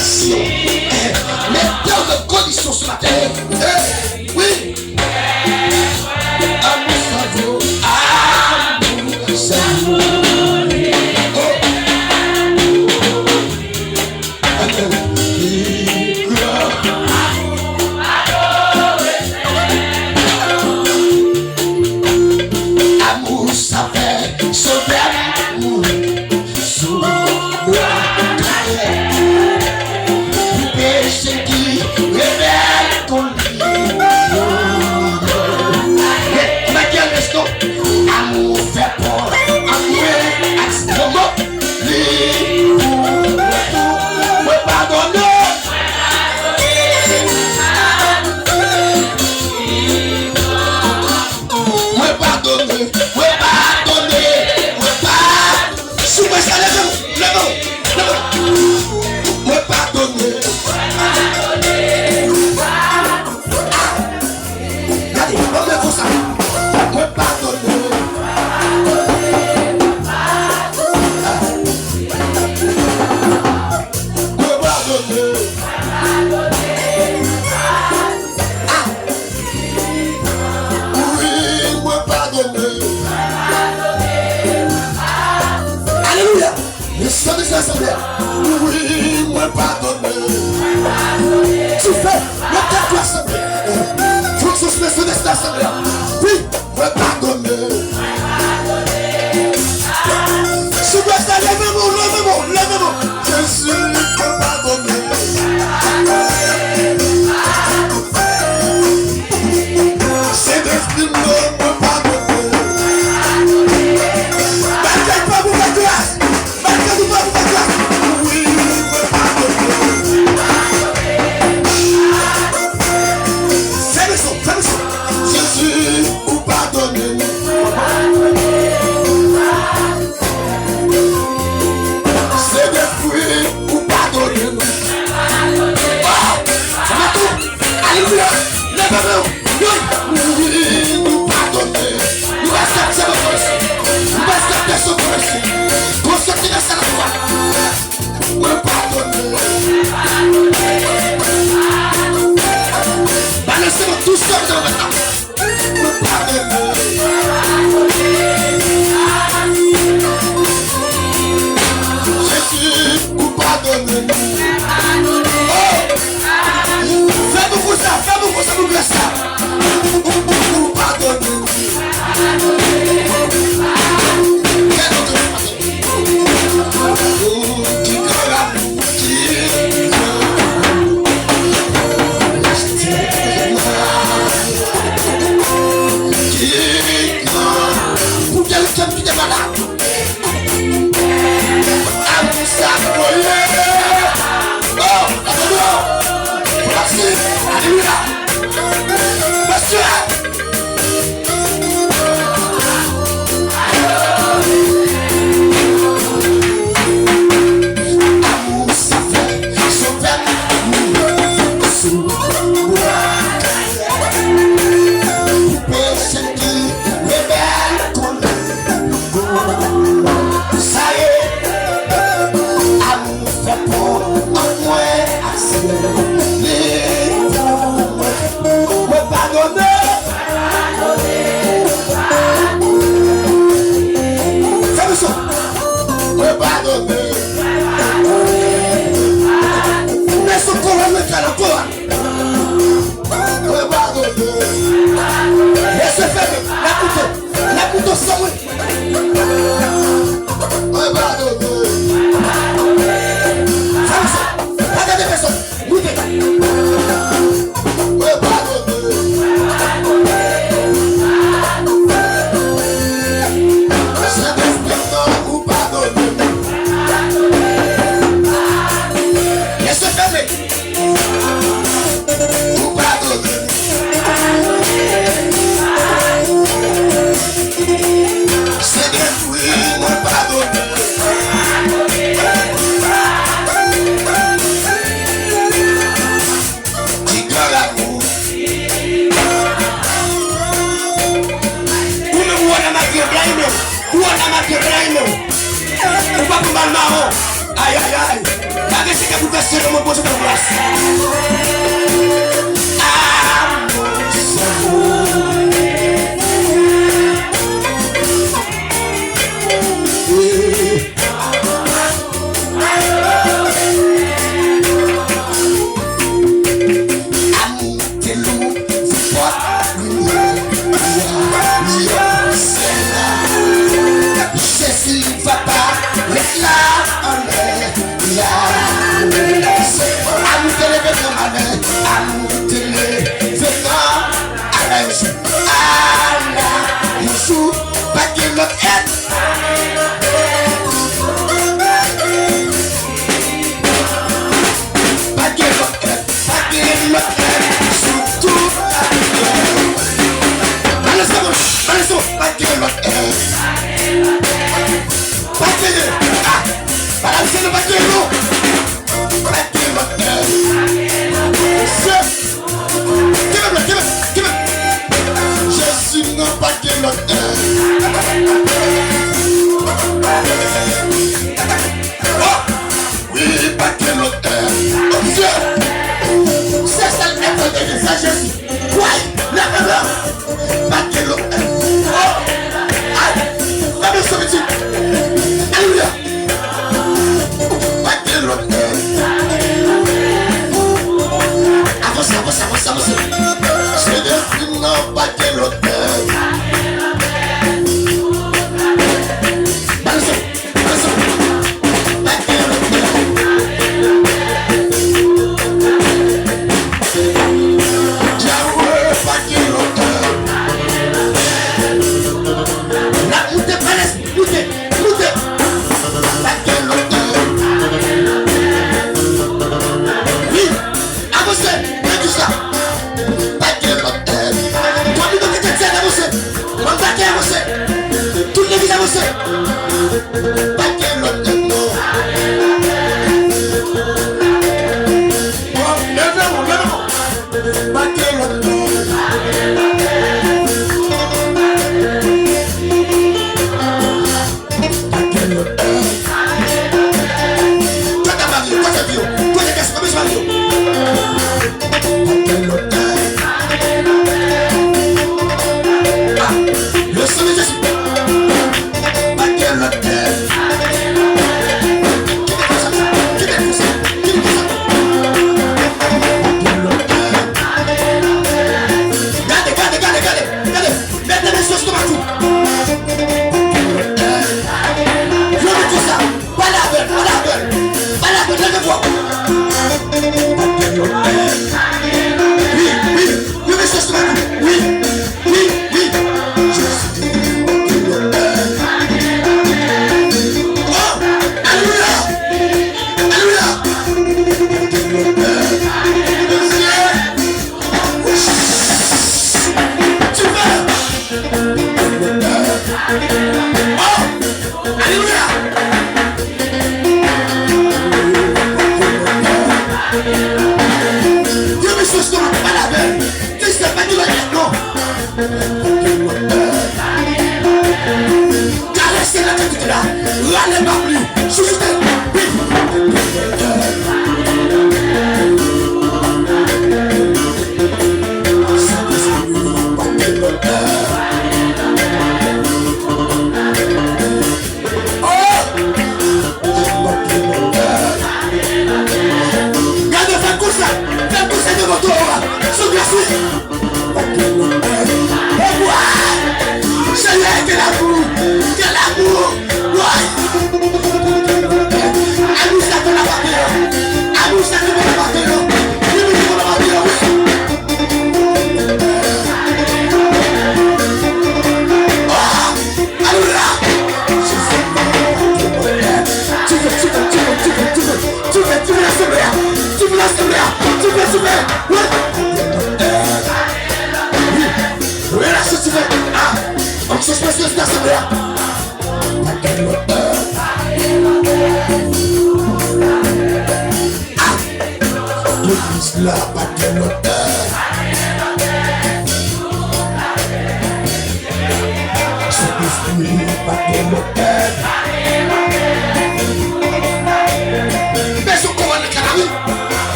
conditions. Mais dans de conditions sur la terre. Oui. Amour, cerveau. Amour, cerveau. Amour, ça fait sauver l'amour. Sous la terre. Du péché qui révèle ton lit. Amour fait pour amour extrêmement libre. Oui, pardonner. Oui, pardonner. Oui, pardonner. Oui, pardonner. Soumets ça, lève-vous. Oui, pardonner. Regardez, remettez ça. Oui, pardonner. Alléluia. Le sang de l'assemblée. Oui, moi pardonner. Tu fais le temps de l'assemblée. Faut que ce soit de cette assemblée. Oui, moi pardonner. Si vous êtes levez-vous. Jésus, moi pardonner. C'est d'esprit, moi pardonner. Battez pas vous faites grâce. Battez pas vous faites grâce. Oui, moi pardonner. Fais-le son. Jésus, vous pardonnez. C'est des fruits, vous pardonnez. Ça va tout. Alléluia. Lève-vous. Oui, nous pardonner. Nous acceptons votre merci. Nous acceptons son merci. Consacrez à la foi. Nous pardonner. Balancez-moi tout seul dans le temps. Nous pardonner. Jésus, vous pardonnez. Oh! Fais-vous ça, vous blessez ça. Vous pardonnez. Quel autre qui pour quelqu'un qui est malade. Amour sacré. Oh, merci. Alléluia. Monsieur. Amour ça fait sauver l'amour sous la terre. Péché qui révèle ton ça y est. Amour fait pour un moins accès. Me pardonner. Fais-le son. Me pardonner. Mais ce qu'on va mettre à la porte. Me pardonner. Laisse faire la couteau sans moi. Me pardonner. Fais-le son. Regardez personne. Moutez. Me pardonner. C'est destin vous pardonner. Laisse fermer. verser le mot de grâce.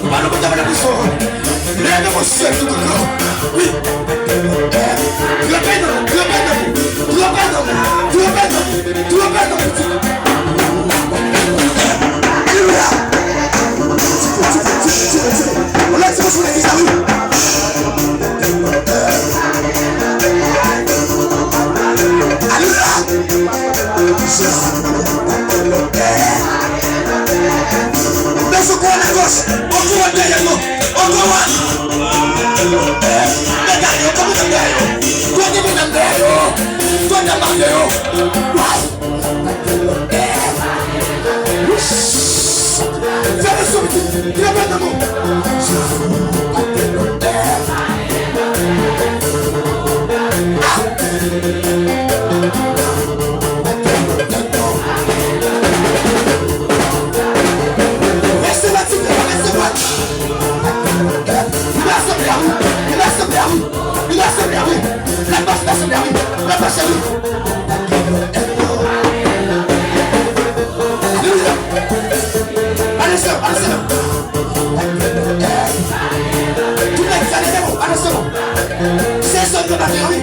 On va le mettre dans la maison. Lève mon ciel tout le long. Oui. On laisse vous sur les vis à rue. Mets ce coin à gauche. Encore derrière nous. Encore un. Derrière, comme vous derrière. Toi, tu es derrière. Toi, tu es derrière. Fais le son. Il a pas de mots. Restez là-dessus, restez là. Il a assemblé à vous. Il a assemblé à vous. Il a assemblé à vous. La passe, la assemblée à vous. La passe à vous. Allez, c'est bon, allez, c'est bon. Tout le monde, allez, c'est bon, allez, c'est bon. C'est ça que va faire, oui.